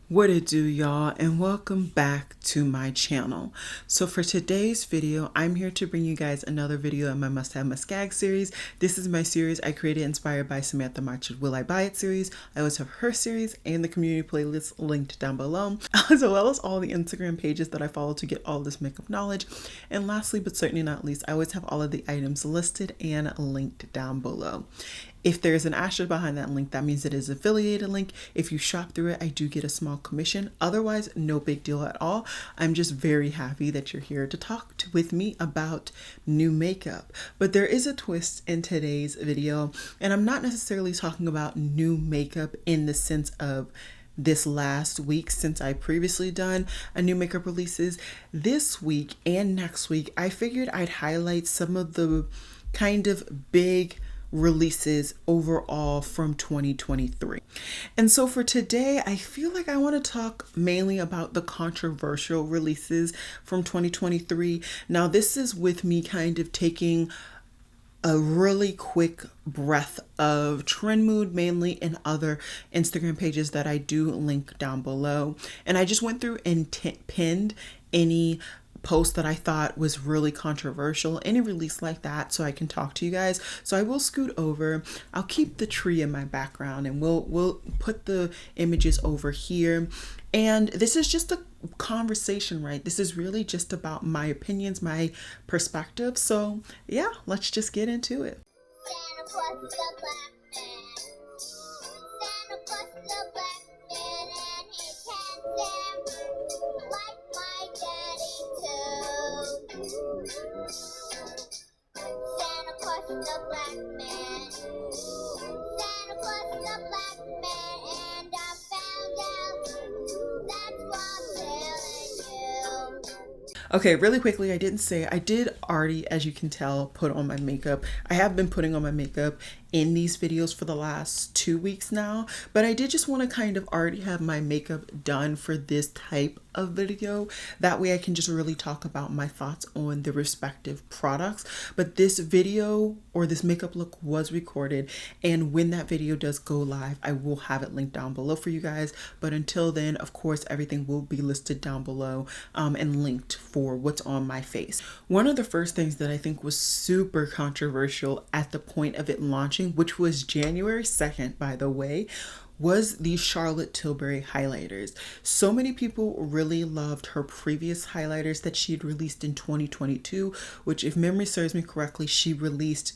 What it do, y'all, and welcome back to my channel. So for today's video, I'm here to bring you guys another video in my Must Have Must Gag series. This is my series I created inspired by Samantha March's Will I Buy It series. I always have her series and the community playlist linked down below, as well as all the Instagram pages that I follow to get all this makeup knowledge. And lastly, but certainly not least, I always have all of the items listed and linked down below. If there's an asterisk behind that link, that means it is an affiliated link. If you shop through it, I do get a small commission. Otherwise, no big deal at all. I'm just very happy that you're here to talk with me about new makeup. But there is a twist in today's video, and I'm not necessarily talking about new makeup in the sense of this last week since I previously done a new makeup releases. This week and next week, I figured I'd highlight some of the kind of big releases overall from 2023. And so for today, I feel like I want to talk mainly about the controversial releases from 2023. Now, this is with me kind of taking a really quick breath of trend mood, mainly, and other Instagram pages that I do link down below. And I just went through and pinned any post that I thought was really controversial, any release like that, so I can talk to you guys. So I will scoot over. I'll keep the tree in my background, and we'll put the images over here. And this is just a conversation, right? This is really just about my opinions, my perspective. So yeah, let's just get into it. Okay, really quickly, I didn't say, I did already, as you can tell, put on my makeup. I have been putting on my makeup in these videos for the last 2 weeks now, but I did just want to kind of already have my makeup done for this type of video. That way I can just really talk about my thoughts on the respective products. But this video or this makeup look was recorded, and when that video does go live, I will have it linked down below for you guys. But until then, of course, everything will be listed down below and linked for what's on my face. One of the first things that I think was super controversial at the point of it launching, which was January 2nd, by the way, was the Charlotte Tilbury highlighters. So many people really loved her previous highlighters that she had released in 2022, which, if memory serves me correctly, she released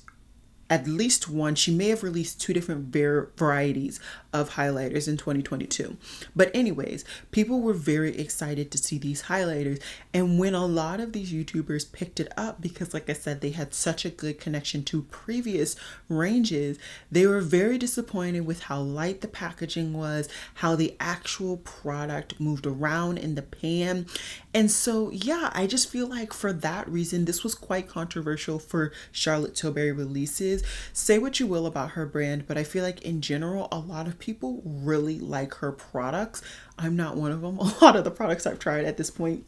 at least one. She may have released two different varieties of highlighters in 2022. But anyways, people were very excited to see these highlighters. And when a lot of these YouTubers picked it up, because like I said, they had such a good connection to previous ranges, they were very disappointed with how light the packaging was, how the actual product moved around in the pan. And so, yeah, I just feel like for that reason, this was quite controversial for Charlotte Tilbury releases. Say what you will about her brand, but I feel like in general, a lot of people really like her products. I'm not one of them. A lot of the products I've tried at this point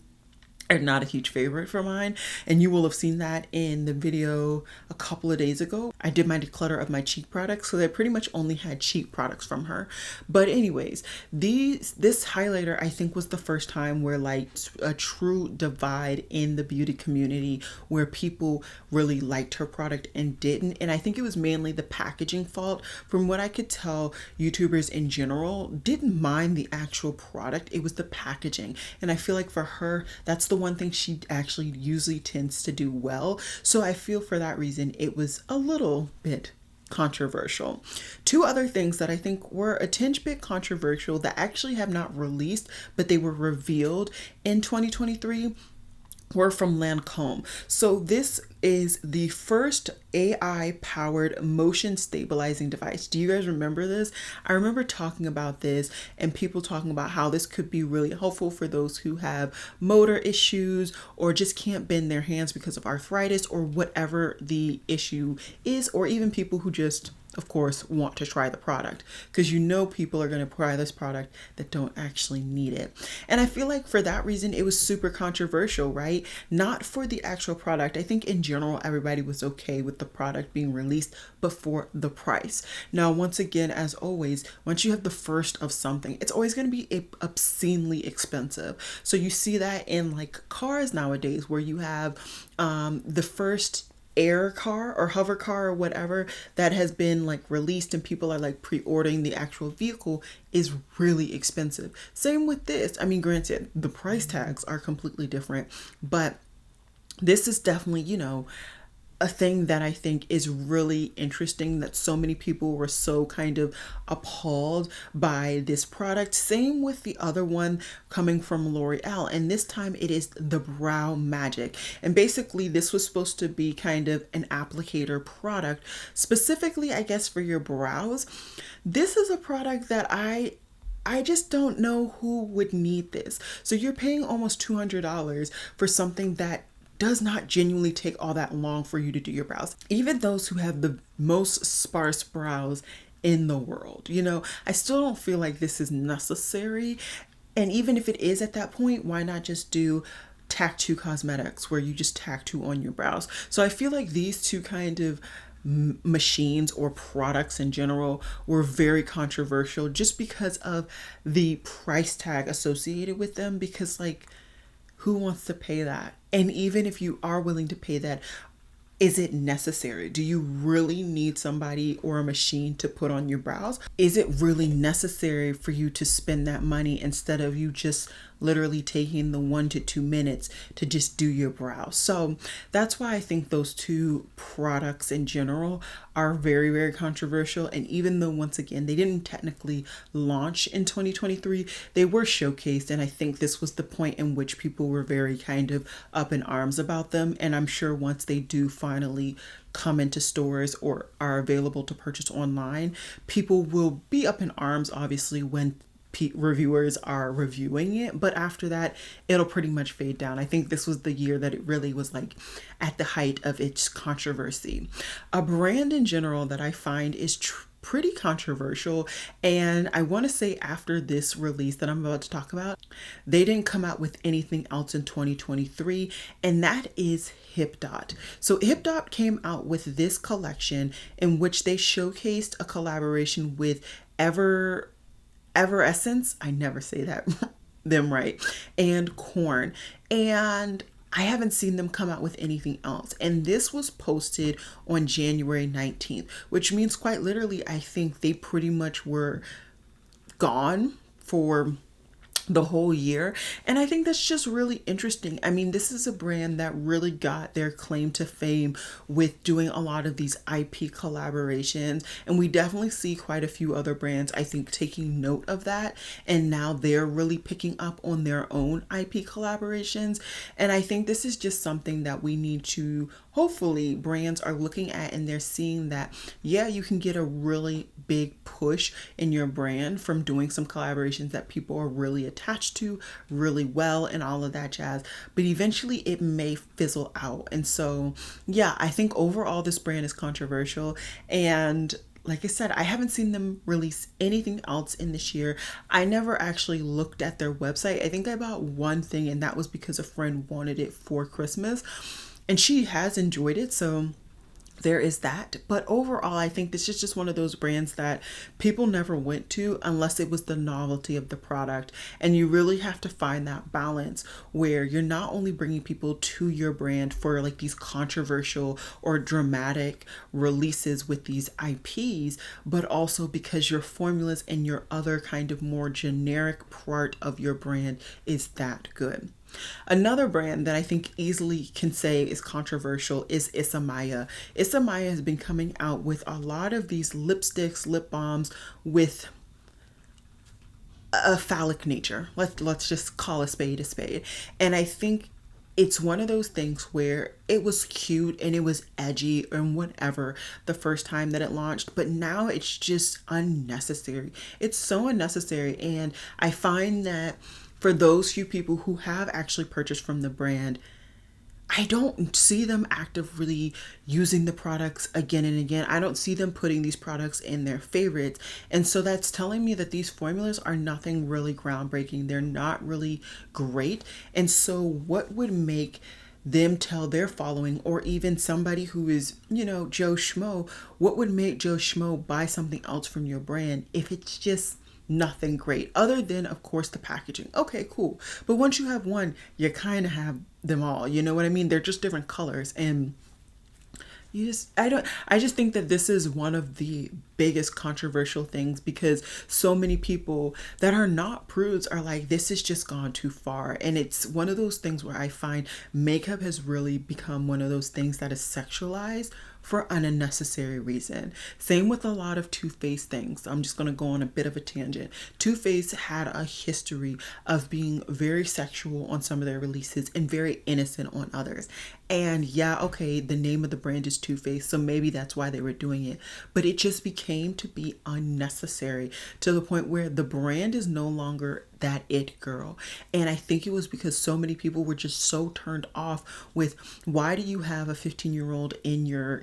are not a huge favorite for mine, and you will have seen that in the video a couple of days ago. I did my declutter of my cheek products, so I pretty much only had cheap products from her. But anyways, this highlighter I think was the first time where like a true divide in the beauty community, where people really liked her product and didn't. And I think it was mainly the packaging fault. From what I could tell, YouTubers in general didn't mind the actual product, it was the packaging. And I feel like for her, that's the one thing she actually usually tends to do well. So I feel for that reason, it was a little bit controversial. Two other things that I think were a tinge bit controversial that actually have not released, but they were revealed in 2023 were from Lancome. So this is the first AI powered motion stabilizing device. Do you guys remember this? I remember talking about this and people talking about how this could be really helpful for those who have motor issues or just can't bend their hands because of arthritis or whatever the issue is, or even people who just of course, want to try the product, because you know people are going to try this product that don't actually need it. And I feel like for that reason, it was super controversial, right? Not for the actual product. I think in general, everybody was okay with the product being released, but for the price. Now, once again, as always, once you have the first of something, it's always going to be obscenely expensive. So you see that in like cars nowadays, where you have the first air car or hover car or whatever that has been like released and people are like pre-ordering the actual vehicle is really expensive. Same with this. I mean, granted, the price tags are completely different, but this is definitely, you know, a thing that I think is really interesting, that so many people were so kind of appalled by this product. Same with the other one coming from L'Oreal, and this time it is the Brow Magic. And basically this was supposed to be kind of an applicator product, specifically I guess for your brows. This is a product that I just don't know who would need this. So you're paying almost $200 for something that does not genuinely take all that long for you to do your brows. Even those who have the most sparse brows in the world, you know, I still don't feel like this is necessary. And even if it is at that point, why not just do tattoo cosmetics where you just tattoo on your brows? So I feel like these two kind of machines or products in general were very controversial just because of the price tag associated with them, because like, who wants to pay that? And even if you are willing to pay that, is it necessary? Do you really need somebody or a machine to put on your brows? Is it really necessary for you to spend that money instead of you just literally taking the 1 to 2 minutes to just do your brows? So that's why I think those two products in general are very, very controversial. And even though, once again, they didn't technically launch in 2023, they were showcased. And I think this was the point in which people were very kind of up in arms about them. And I'm sure once they do finally come into stores or are available to purchase online, people will be up in arms, obviously, when reviewers are reviewing it, but after that it'll pretty much fade down. I think this was the year that it really was like at the height of its controversy. A brand in general that I find is pretty controversial, and I want to say after this release that I'm about to talk about, they didn't come out with anything else in 2023, and that is HipDot. So HipDot came out with this collection in which they showcased a collaboration with Everessence, I never say that them right, and Korn. And I haven't seen them come out with anything else. And this was posted on January 19th, which means quite literally, I think they pretty much were gone for the whole year. And I think that's just really interesting. I mean, this is a brand that really got their claim to fame with doing a lot of these IP collaborations, and we definitely see quite a few other brands, I think, taking note of that, and now they're really picking up on their own IP collaborations. And I think this is just something that we need to, hopefully brands are looking at, and they're seeing that, yeah, you can get a really big push in your brand from doing some collaborations that people are really attached to really well and all of that jazz, but eventually it may fizzle out. And so yeah, I think overall this brand is controversial, and like I said, I haven't seen them release anything else in this year. I never actually looked at their website. I think I bought one thing, and that was because a friend wanted it for Christmas and she has enjoyed it, so there is that. But overall, I think this is just one of those brands that people never went to unless it was the novelty of the product. And you really have to find that balance where you're not only bringing people to your brand for like these controversial or dramatic releases with these IPs, but also because your formulas and your other kind of more generic part of your brand is that good. Another brand that I think easily can say is controversial is Isamaya. Isamaya has been coming out with a lot of these lipsticks, lip balms with a phallic nature. Let's just call a spade a spade. And I think it's one of those things where it was cute and it was edgy and whatever the first time that it launched, but now it's just unnecessary. It's so unnecessary. And I find that for those few people who have actually purchased from the brand, I don't see them actively using the products again and again. I don't see them putting these products in their favorites. And so that's telling me that these formulas are nothing really groundbreaking. They're not really great. And so what would make them tell their following, or even somebody who is, Joe Schmo, what would make Joe Schmo buy something else from your brand if it's just nothing great other than, of course, the packaging? Okay, cool. But once you have one, you kind of have them all. You know what I mean? They're just different colors. And I just think that this is one of the biggest controversial things, because so many people that are not prudes are like, this has just gone too far. And it's one of those things where I find makeup has really become one of those things that is sexualized for an unnecessary reason. Same with a lot of Too Faced things. I'm just going to go on a bit of a tangent. Too Faced had a history of being very sexual on some of their releases and very innocent on others. And yeah, okay, the name of the brand is Too Faced, so maybe that's why they were doing it. But it just became to be unnecessary, to the point where the brand is no longer that it girl. And I think it was because so many people were just so turned off with, why do you have a 15-year-old in your,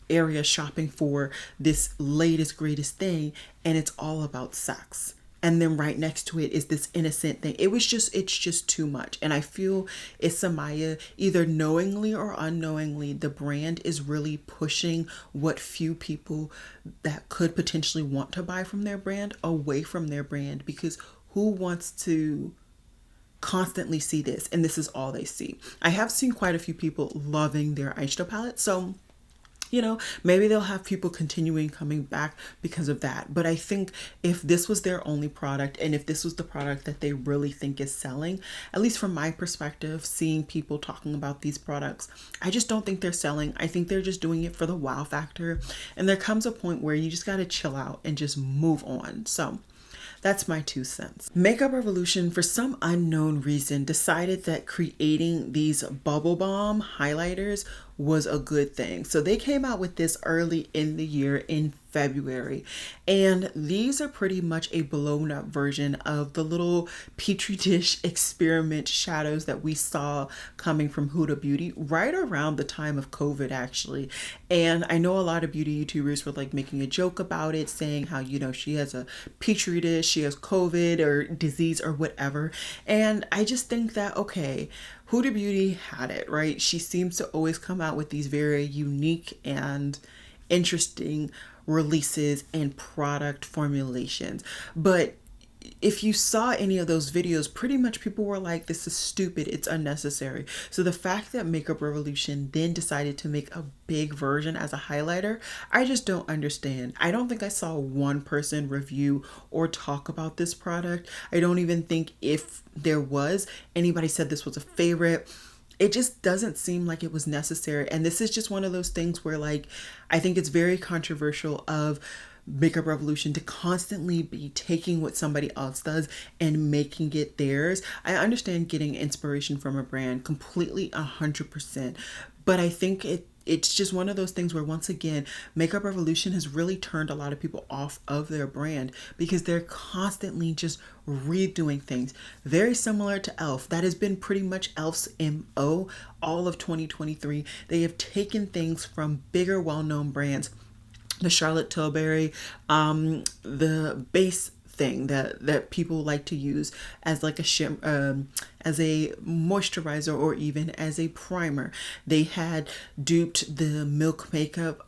area shopping for this latest, greatest thing, and it's all about sex? And then right next to it is this innocent thing. It's just too much. And I feel it's Samaya, either knowingly or unknowingly, the brand is really pushing what few people that could potentially want to buy from their brand away from their brand, because who wants to constantly see this? And this is all they see. I have seen quite a few people loving their eyeshadow palette. So, maybe they'll have people continuing coming back because of that. But I think if this was their only product, and if this was the product that they really think is selling, at least from my perspective, seeing people talking about these products, I just don't think they're selling. I think they're just doing it for the wow factor. And there comes a point where you just got to chill out and just move on. So that's my 2 cents. Makeup Revolution, for some unknown reason, decided that creating these bubble bomb highlighters was a good thing. So they came out with this early in the year in February. And these are pretty much a blown up version of the little petri dish experiment shadows that we saw coming from Huda Beauty right around the time of COVID, actually. And I know a lot of beauty YouTubers were like making a joke about it, saying how, she has a petri dish, she has COVID or disease or whatever. And I just think that, okay, Huda Beauty had it, right? She seems to always come out with these very unique and interesting releases and product formulations. But if you saw any of those videos, pretty much people were like, this is stupid, it's unnecessary. So the fact that Makeup Revolution then decided to make a big version as a highlighter, I just don't understand. I don't think I saw one person review or talk about this product. I don't even think, if there was, anybody said this was a favorite. It just doesn't seem like it was necessary. And this is just one of those things where, like, I think it's very controversial of Makeup Revolution to constantly be taking what somebody else does and making it theirs. I understand getting inspiration from a brand completely 100%, but I think it's just one of those things where, once again, Makeup Revolution has really turned a lot of people off of their brand, because they're constantly just redoing things. Very similar to e.l.f. That has been pretty much e.l.f.'s MO all of 2023. They have taken things from bigger, well-known brands, the Charlotte Tilbury, the base thing that people like to use as like a as a moisturizer or even as a primer. They had duped the Milk Makeup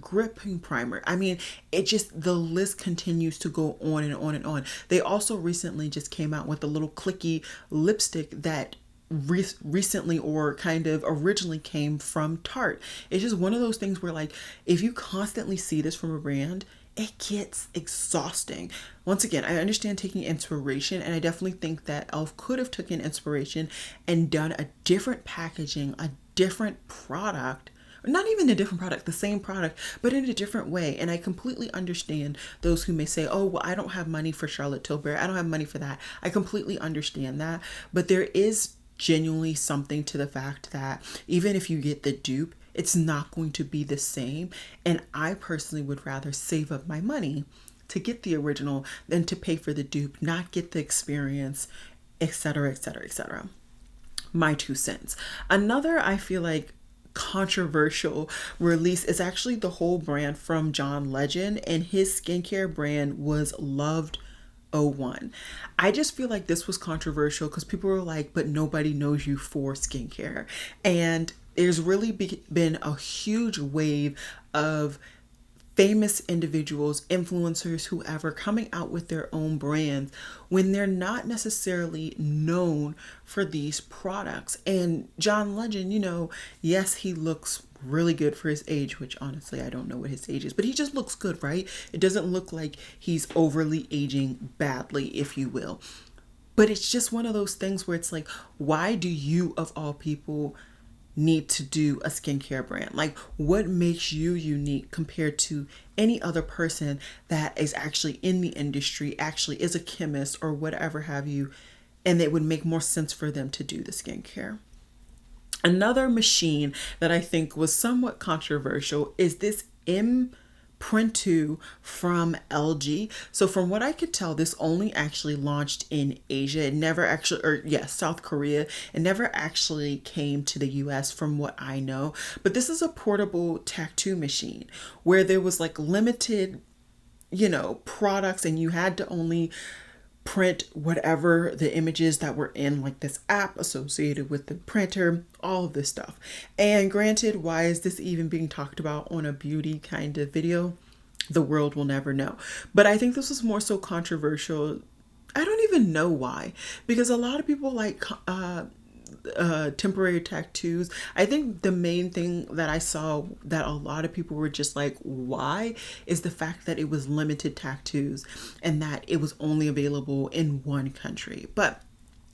gripping primer. I mean, the list continues to go on and on and on. They also recently just came out with a little clicky lipstick that recently, or kind of originally, came from Tarte. It's just one of those things where, like, if you constantly see this from a brand, it gets exhausting. Once again, I understand taking inspiration, and I definitely think that e.l.f. could have taken inspiration and done a different packaging, a different product. Not even a different product, the same product, but in a different way. And I completely understand those who may say, oh, well, I don't have money for Charlotte Tilbury, I don't have money for that. I completely understand that. But there is genuinely something to the fact that even if you get the dupe, it's not going to be the same. And I personally would rather save up my money to get the original than to pay for the dupe, not get the experience, etc., etc., etc. my 2 cents. Another, I feel like, controversial release is actually the whole brand from John Legend, and his skincare brand was Loved 01. I just feel like this was controversial because people were like, but nobody knows you for skincare. And there's really been a huge wave of famous individuals, influencers, whoever, coming out with their own brands when they're not necessarily known for these products. And John Legend, yes, he looks really good for his age, which honestly, I don't know what his age is, but he just looks good, right? It doesn't look like he's overly aging badly, if you will. But it's just one of those things where it's like, why do you, of all people, need to do a skincare brand? Like, what makes you unique compared to any other person that is actually in the industry, actually is a chemist or whatever have you, and it would make more sense for them to do the skincare? Another machine that I think was somewhat controversial is this Print2 from LG. So from what I could tell, this only actually launched in Asia. It never actually, or yes, South Korea. It never actually came to the US from what I know. But this is a portable tattoo machine where there was like limited, products, and you had to only print whatever the images that were in like this app associated with the printer, all of this stuff. And granted, why is this even being talked about on a beauty kind of video? The world will never know. But I think this was more so controversial. I don't even know why, because a lot of people like temporary tattoos. I think the main thing that I saw that a lot of people were just like, why, is the fact that it was limited tattoos and that it was only available in one country. But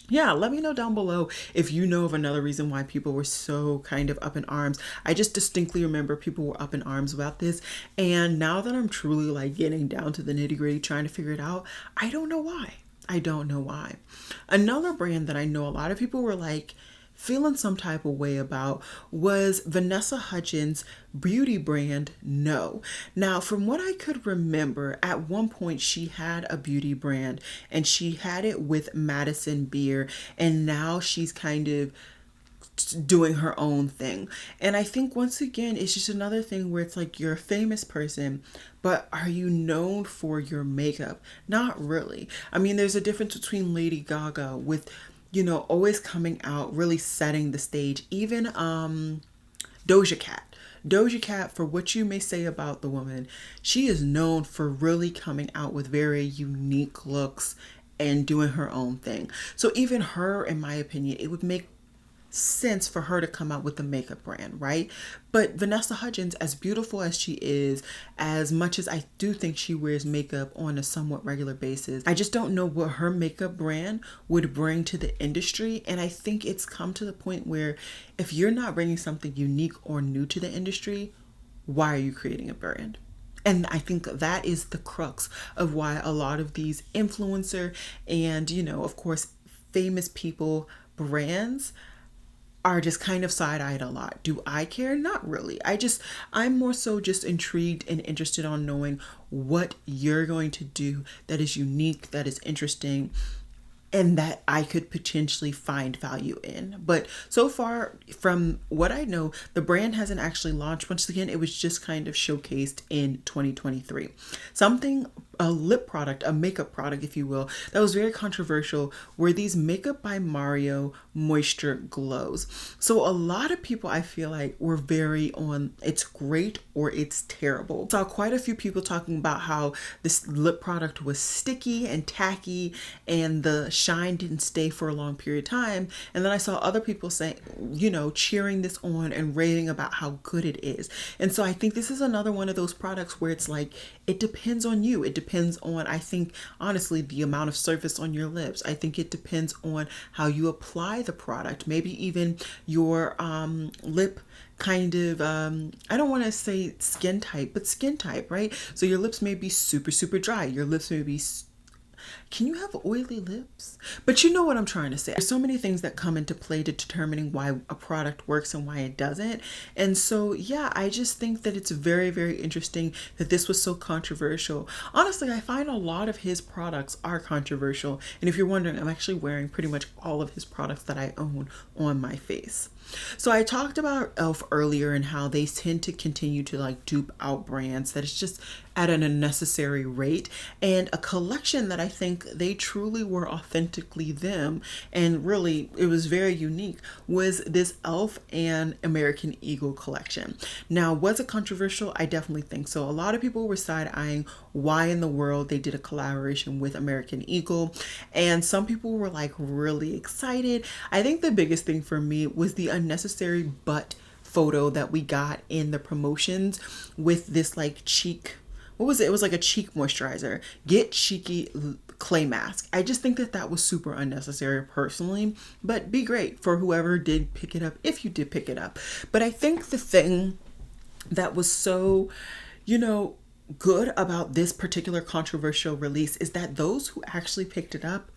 yeah, let me know down below if you know of another reason why people were so kind of up in arms. I just distinctly remember people were up in arms about this. And now that I'm truly like getting down to the nitty gritty, trying to figure it out, I don't know why. I don't know why. Another brand that I know a lot of people were like feeling some type of way about was Vanessa Hudgens' beauty brand No. Now, from what I could remember, at one point she had a beauty brand and she had it with Madison Beer, and now she's kind of doing her own thing. And I think once again, it's just another thing where it's like, you're a famous person, but are you known for your makeup? Not really. I mean, there's a difference between Lady Gaga with, always coming out, really setting the stage. Even Doja Cat. Doja Cat, for what you may say about the woman, she is known for really coming out with very unique looks and doing her own thing. So even her, in my opinion, it would make sense for her to come out with a makeup brand, right? But Vanessa Hudgens, as beautiful as she is, as much as I do think she wears makeup on a somewhat regular basis, I just don't know what her makeup brand would bring to the industry. And I think it's come to the point where if you're not bringing something unique or new to the industry, why are you creating a brand? And I think that is the crux of why a lot of these influencer and, of course, famous people brands are just kind of side-eyed a lot. Do I care? Not really. I'm more so just intrigued and interested on knowing what you're going to do that is unique, that is interesting, and that I could potentially find value in. But so far, from what I know, the brand hasn't actually launched. Once again, it was just kind of showcased in 2023. A lip product, a makeup product, if you will, that was very controversial were these Makeup by Mario Moisture Glows. So a lot of people, I feel like, were very on it's great or it's terrible. Saw quite a few people talking about how this lip product was sticky and tacky and the shine didn't stay for a long period of time. And then I saw other people saying, cheering this on and raving about how good it is. And so I think this is another one of those products where it's like, it depends on you. It depends on, I think, honestly, the amount of surface on your lips. I think it depends on how you apply the product. Maybe even your lip kind of, I don't want to say skin type, but skin type, right? So your lips may be super, super dry. Your lips may be Can you have oily lips? But you know what I'm trying to say. There's so many things that come into play to determining why a product works and why it doesn't. And so, yeah, I just think that it's very, very interesting that this was so controversial. Honestly, I find a lot of his products are controversial. And if you're wondering, I'm actually wearing pretty much all of his products that I own on my face. So I talked about Elf earlier and how they tend to continue to like dupe out brands that is just at an unnecessary rate, and a collection that I think they truly were authentically them and really it was very unique was this Elf and American Eagle collection. Now, was it controversial? I definitely think so. A lot of people were side-eyeing why in the world they did a collaboration with American Eagle, and some people were like really excited. I think the biggest thing for me was the unnecessary butt photo that we got in the promotions with this like cheek, what was it? It was like a cheek moisturizer, Get Cheeky clay mask. I just think that that was super unnecessary personally, but be great for whoever did pick it up, if you did pick it up. But I think the thing that was so, good about this particular controversial release is that those who actually picked it up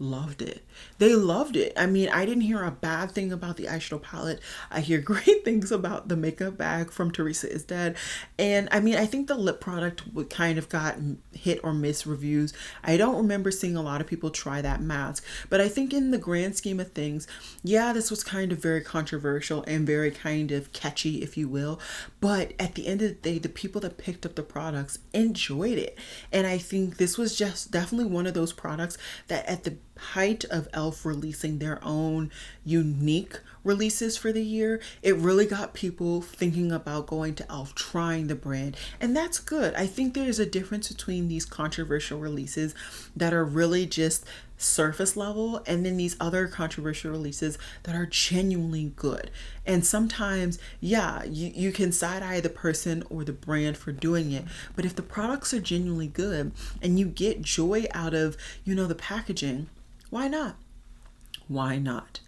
loved it. They loved it. I mean, I didn't hear a bad thing about the eyeshadow palette. I hear great things about the makeup bag from Teresa Is Dead. And I mean, I think the lip product would kind of got hit or miss reviews. I don't remember seeing a lot of people try that mask, but I think in the grand scheme of things, yeah, this was kind of very controversial and very kind of catchy, if you will. But at the end of the day, the people that picked up the products enjoyed it. And I think this was just definitely one of those products that at the height of Elf releasing their own unique releases for the year, it really got people thinking about going to Elf, trying the brand, and that's good. I think there's a difference between these controversial releases that are really just surface level and then these other controversial releases that are genuinely good. And sometimes, yeah, you can side-eye the person or the brand for doing it, but if the products are genuinely good and you get joy out of, the packaging, why not? Why not?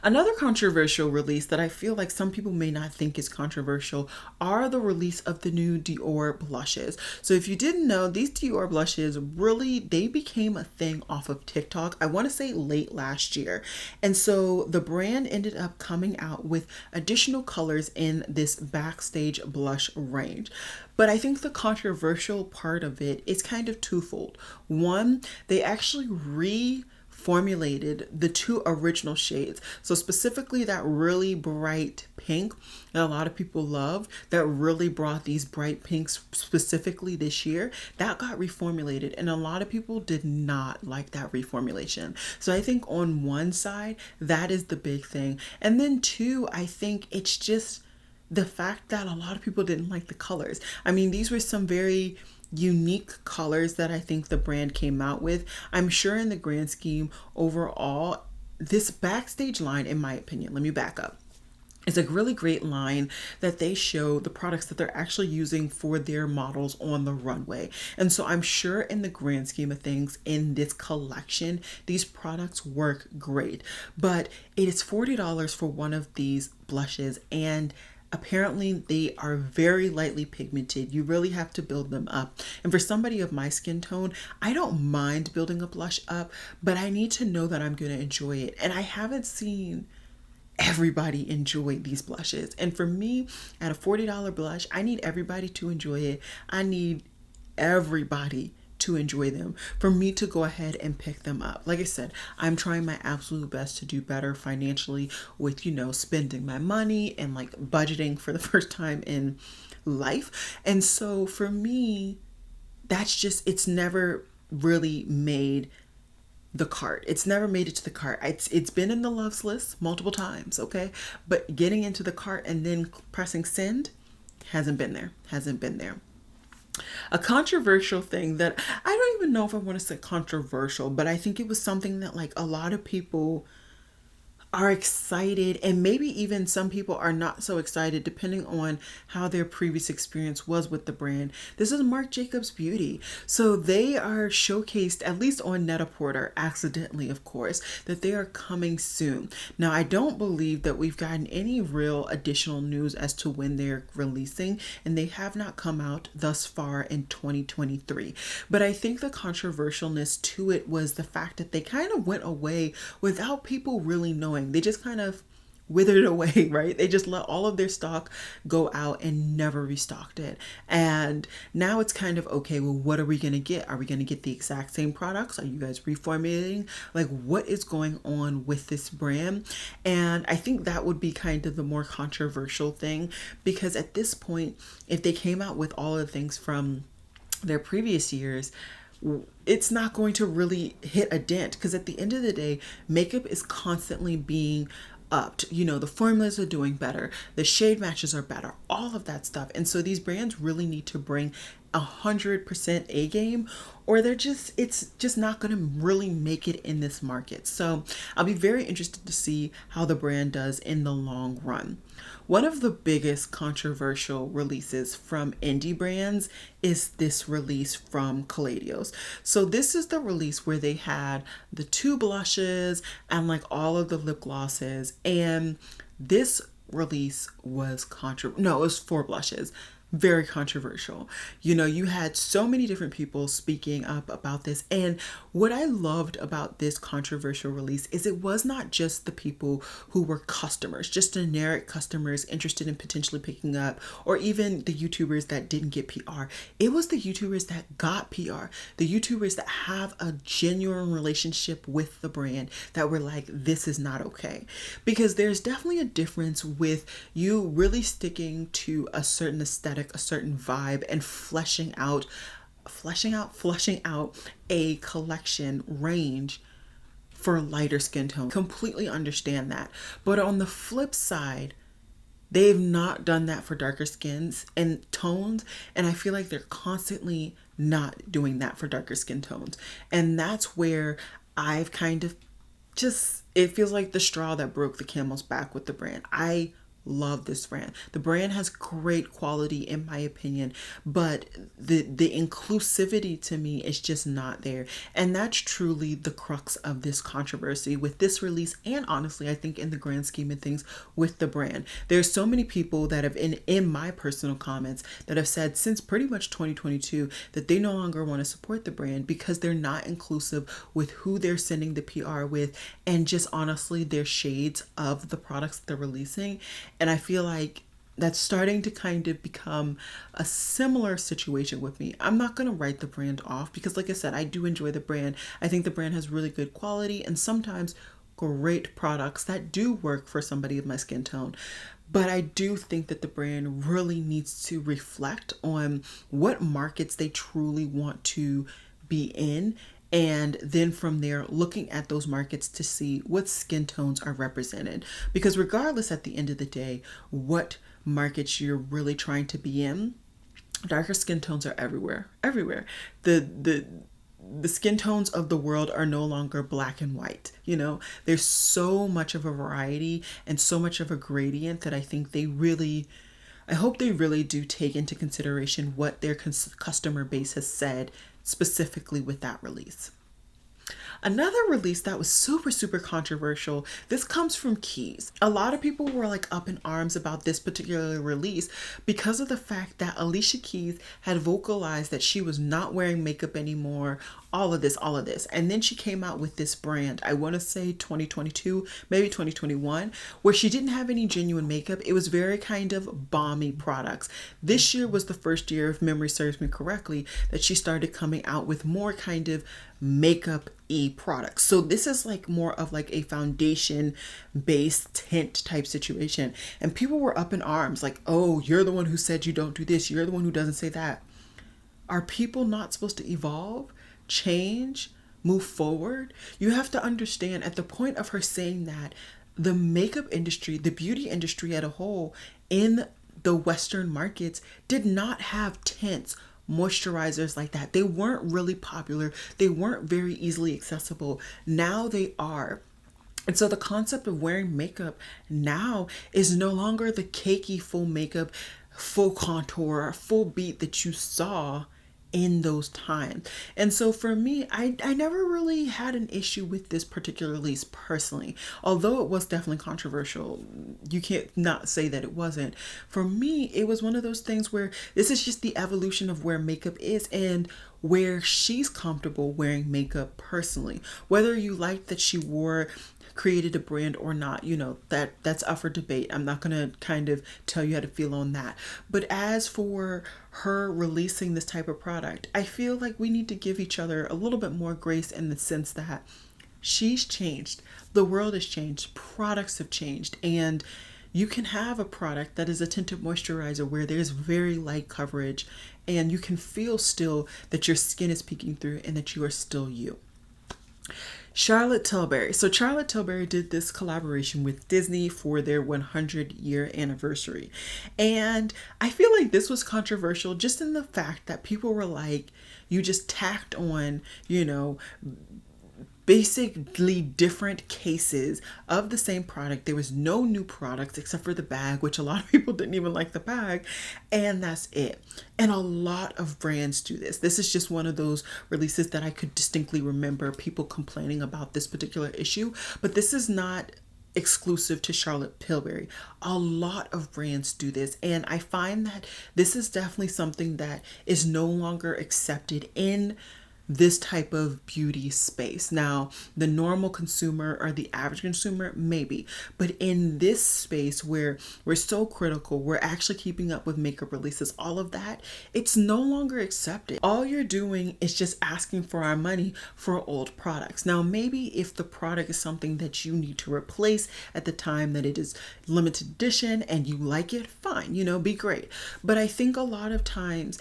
Another controversial release that I feel like some people may not think is controversial are the release of the new Dior blushes. So if you didn't know, these Dior blushes really, they became a thing off of TikTok, I want to say late last year. And so the brand ended up coming out with additional colors in this Backstage blush range. But I think the controversial part of it is kind of twofold. One, they actually formulated the two original shades. So specifically that really bright pink that a lot of people loved, that really brought these bright pinks specifically this year, that got reformulated, and a lot of people did not like that reformulation. So I think on one side, that is the big thing. And then two, I think it's just the fact that a lot of people didn't like the colors. I mean, these were some very unique colors that I think the brand came out with. I'm sure in the grand scheme overall, this Backstage line, in my opinion, let me back up. It's a really great line that they show the products that they're actually using for their models on the runway. And so I'm sure in the grand scheme of things in this collection, these products work great. But it is $40 for one of these blushes, and apparently they are very lightly pigmented. You really have to build them up. And for somebody of my skin tone, I don't mind building a blush up, but I need to know that I'm going to enjoy it. And I haven't seen everybody enjoy these blushes. And for me, at a $40 blush, I need everybody to enjoy it. I need everybody to enjoy them for me to go ahead and pick them up. Like I said, I'm trying my absolute best to do better financially with, spending my money and like budgeting for the first time in life. And so for me, that's just, it's never really made the cart. It's never made it to the cart. It's been in the loves list multiple times, okay? But getting into the cart and then pressing send hasn't been there. A controversial thing that I don't even know if I want to say controversial, but I think it was something that like a lot of people are excited, and maybe even some people are not so excited depending on how their previous experience was with the brand. This is Marc Jacobs Beauty. So they are showcased, at least on Net-a-Porter, accidentally of course, that they are coming soon. Now I don't believe that we've gotten any real additional news as to when they're releasing, and they have not come out thus far in 2023. But I think the controversialness to it was the fact that they kind of went away without people really knowing. They just kind of withered away, right? They just let all of their stock go out and never restocked it. And now it's kind of, okay, well, what are we going to get? Are we going to get the exact same products? Are you guys reformulating? Like, what is going on with this brand? And I think that would be kind of the more controversial thing, because at this point, if they came out with all of the things from their previous years, it's not going to really hit a dent, because at the end of the day, makeup is constantly being upped. You know, the formulas are doing better, the shade matches are better, all of that stuff. And so these brands really need to bring 100% A game, or it's just not going to really make it in this market. So I'll be very interested to see how the brand does in the long run. One of the biggest controversial releases from indie brands is this release from Caladios. So this is the release where they had the 2 blushes and like all of the lip glosses, and this release was it was 4 blushes. Very controversial. You know, you had so many different people speaking up about this. And what I loved about this controversial release is it was not just the people who were customers, just generic customers interested in potentially picking up, or even the YouTubers that didn't get PR. It was the YouTubers that got PR, the YouTubers that have a genuine relationship with the brand, that were like, this is not okay. Because there's definitely a difference with you really sticking to a certain aesthetic, a certain vibe, and fleshing out a collection range for lighter skin tone. Completely understand that. But on the flip side, they've not done that for darker skins and tones, and I feel like they're constantly not doing that for darker skin tones. And that's where I've kind of it feels like the straw that broke the camel's back with the brand. I love this brand. The brand has great quality in my opinion, but the inclusivity to me is just not there. And that's truly the crux of this controversy with this release, and honestly I think in the grand scheme of things with the brand. There's so many people that have in my personal comments that have said since pretty much 2022 that they no longer want to support the brand because they're not inclusive with who they're sending the PR with, and just honestly their shades of the products that they're releasing. And I feel like that's starting to kind of become a similar situation with me. I'm not going to write the brand off because, like I said, I do enjoy the brand. I think the brand has really good quality and sometimes great products that do work for somebody of my skin tone. But I do think that the brand really needs to reflect on what markets they truly want to be in, and then from there looking at those markets to see what skin tones are represented. Because regardless at the end of the day what markets you're really trying to be in, darker skin tones are everywhere. The skin tones of the world are no longer black and white. You know, there's so much of a variety and so much of a gradient that I think I hope they really do take into consideration what their customer base has said specifically with that release. Another release that was super controversial, this comes from Keys. A lot of people were like up in arms about this particular release because of the fact that Alicia Keys had vocalized that she was not wearing makeup anymore, all of this. And then she came out with this brand, I want to say 2022, maybe 2021, where she didn't have any genuine makeup. It was very kind of balmy products. This year was the first year, if memory serves me correctly, that she started coming out with more kind of makeup-y products. So this is like more of like a foundation based tint type situation. And people were up in arms like, oh, you're the one who said you don't do this. You're the one who doesn't say that. Are people not supposed to evolve, change, move forward? You have to understand, at the point of her saying that, the makeup industry, the beauty industry as a whole in the Western markets did not have tints, moisturizers like that. They weren't really popular. They weren't very easily accessible. Now they are. And so the concept of wearing makeup now is no longer the cakey full makeup, full contour, full beat that you saw in those times. And so for me, I never really had an issue with this particular release personally. Although it was definitely controversial, you can't not say that it wasn't. For me, it was one of those things where this is just the evolution of where makeup is and where she's comfortable wearing makeup personally. Whether you like that she created a brand or not, that's up for debate. I'm not gonna kind of tell you how to feel on that. But as for her releasing this type of product, I feel like we need to give each other a little bit more grace in the sense that she's changed, the world has changed, products have changed, and you can have a product that is a tinted moisturizer where there's very light coverage and you can feel still that your skin is peeking through and that you are still you. Charlotte Tilbury. So Charlotte Tilbury did this collaboration with Disney for their 100-year anniversary. And I feel like this was controversial just in the fact that people were like, you just tacked on, basically different cases of the same product. There was no new products except for the bag, which a lot of people didn't even like the bag, and that's it. And a lot of brands do this. This is just one of those releases that I could distinctly remember people complaining about this particular issue, but this is not exclusive to Charlotte Tilbury. A lot of brands do this, and I find that this is definitely something that is no longer accepted in this type of beauty space. Now, the normal consumer or the average consumer, maybe, but in this space where we're so critical, we're actually keeping up with makeup releases, all of that, it's no longer accepted. All you're doing is just asking for our money for old products. Now, maybe if the product is something that you need to replace at the time that it is limited edition and you like it, fine, be great. But I think a lot of times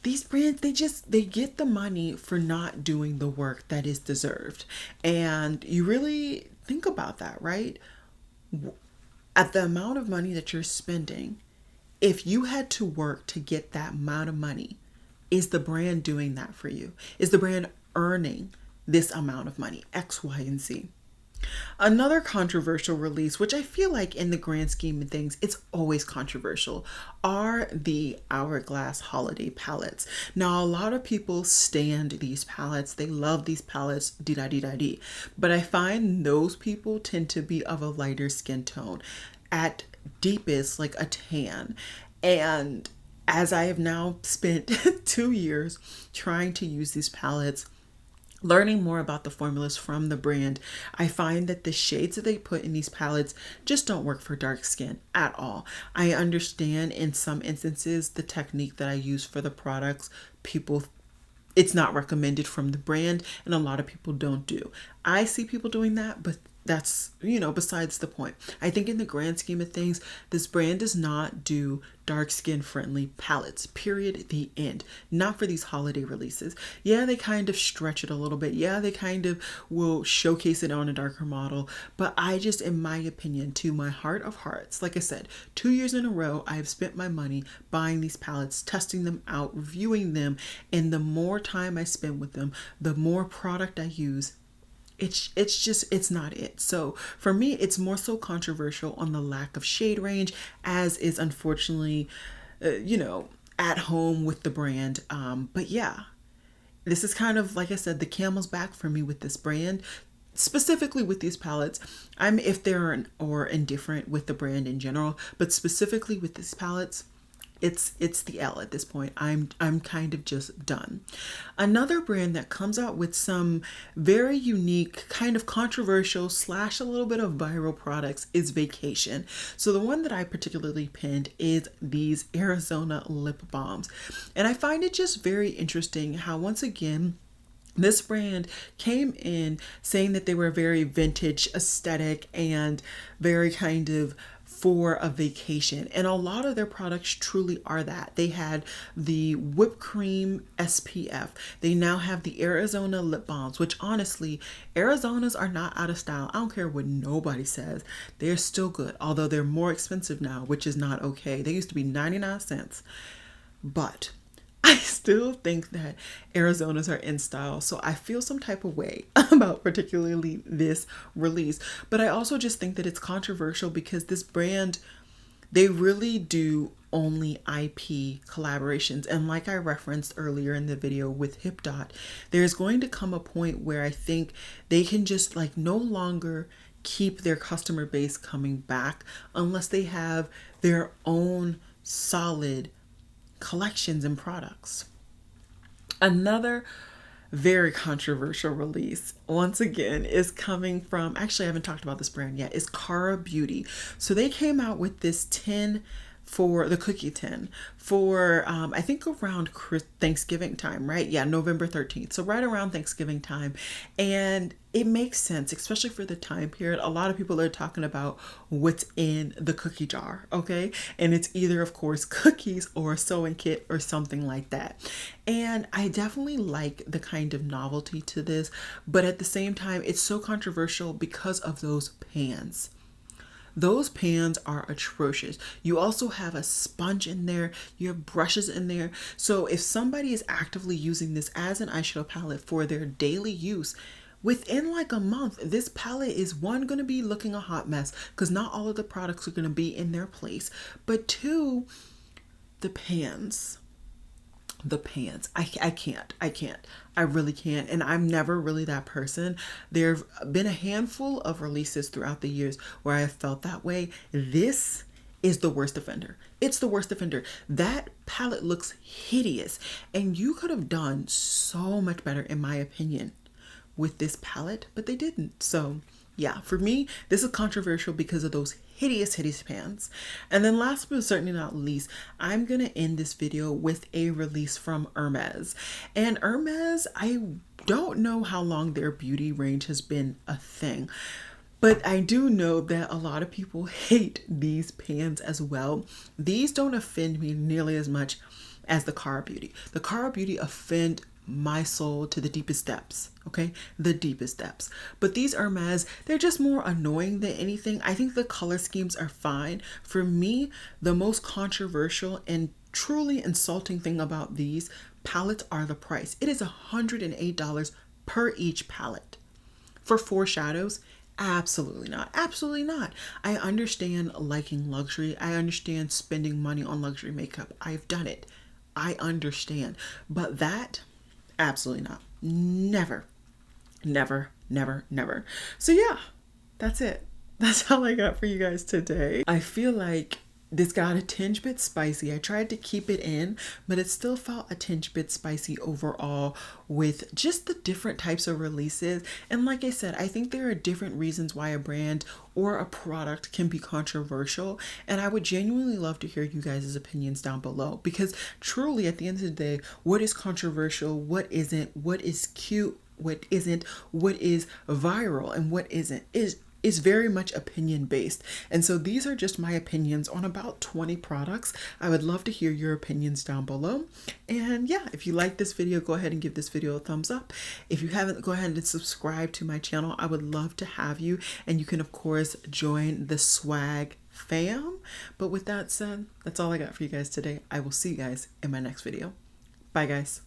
these brands, they get the money for not doing the work that is deserved. And you really think about that, right? At the amount of money that you're spending, if you had to work to get that amount of money, is the brand doing that for you? Is the brand earning this amount of money? X, Y, and Z. Another controversial release, which I feel like in the grand scheme of things, it's always controversial, are the Hourglass holiday palettes. Now, a lot of people stand these palettes. They love these palettes, dee-da-dee-da-dee. But I find those people tend to be of a lighter skin tone. At deepest, like a tan. And as I have now spent 2 years trying to use these palettes, learning more about the formulas from the brand, I find that the shades that they put in these palettes just don't work for dark skin at all. I understand in some instances the technique that I use for the products, it's not recommended from the brand, and a lot of people don't do. I see people doing that, but that's, besides the point. I think in the grand scheme of things, this brand does not do dark skin friendly palettes, period, the end. Not for these holiday releases. Yeah, they kind of stretch it a little bit. Yeah, they kind of will showcase it on a darker model. But I just, in my opinion, to my heart of hearts, like I said, 2 years in a row, I've spent my money buying these palettes, testing them out, reviewing them. And the more time I spend with them, the more product I use, it's not it. So for me, it's more so controversial on the lack of shade range, as is unfortunately, at home with the brand. But yeah, this is kind of, like I said, the camel's back for me with this brand, specifically with these palettes. I'm if they're or indifferent with the brand in general, but specifically with these palettes, it's the L at this point. I'm kind of just done. Another brand that comes out with some very unique, kind of controversial / a little bit of viral products is Vacation. So the one that I particularly pinned is these Arizona lip balms. And I find it just very interesting how, once again, this brand came in saying that they were very vintage aesthetic and very kind of for a vacation. And a lot of their products truly are that. They had the whipped cream SPF. They now have the Arizona lip balms, which honestly, Arizonas are not out of style. I don't care what nobody says. They're still good, although they're more expensive now, which is not okay. They used to be 99 cents. But I still think that Arizonas are in style, so I feel some type of way about particularly this release. But I also just think that it's controversial because this brand, they really do only IP collaborations. And like I referenced earlier in the video with Hip Dot, there's going to come a point where I think they can just like no longer keep their customer base coming back unless they have their own solid collections and products. Another very controversial release, once again, is coming from, actually I haven't talked about this brand yet, is Cara Beauty. So they came out with this tin for the cookie tin for I think around Thanksgiving time, right? Yeah, November 13th. So right around Thanksgiving time. And it makes sense, especially for the time period. A lot of people are talking about what's in the cookie jar, okay? And it's either, of course, cookies or a sewing kit or something like that. And I definitely like the kind of novelty to this, but at the same time, it's so controversial because of those pans. Those pans are atrocious. You also have a sponge in there. You have brushes in there. So if somebody is actively using this as an eyeshadow palette for their daily use, within like a month, this palette is one, going to be looking a hot mess because not all of the products are going to be in their place. But two, the pans. I can't. I really can't. And I'm never really that person. There have been a handful of releases throughout the years where I have felt that way. This is the worst offender. It's the worst offender. That palette looks hideous. And you could have done so much better, in my opinion, with this palette, but they didn't. So yeah, for me, this is controversial because of those hideous pans. And then last but certainly not least, I'm gonna end this video with a release from Hermes. And Hermes, I don't know how long their beauty range has been a thing, but I do know that a lot of people hate these pans as well. These don't offend me nearly as much as the Cara Beauty. The Cara Beauty offend my soul to the deepest depths, okay? The deepest depths. But these Hermes, they're just more annoying than anything. I think the color schemes are fine. For me, the most controversial and truly insulting thing about these palettes are the price. It is $108 per each palette. For 4 shadows, absolutely not. Absolutely not. I understand liking luxury. I understand spending money on luxury makeup. I've done it. I understand. But that, absolutely not. Never. So yeah, that's it. That's all I got for you guys today. I feel like this got a tinge bit spicy. I tried to keep it in, but it still felt a tinge bit spicy overall with just the different types of releases. And like I said, I think there are different reasons why a brand or a product can be controversial. And I would genuinely love to hear you guys' opinions down below, because truly at the end of the day, what is controversial, what isn't, what is cute, what isn't, what is viral, and what isn't is very much opinion based. And so these are just my opinions on about 20 products. I would love to hear your opinions down below. And yeah, if you like this video, go ahead and give this video a thumbs up. If you haven't, go ahead and subscribe to my channel. I would love to have you. And you can of course join the swag fam. But with that said, that's all I got for you guys today. I will see you guys in my next video. Bye guys.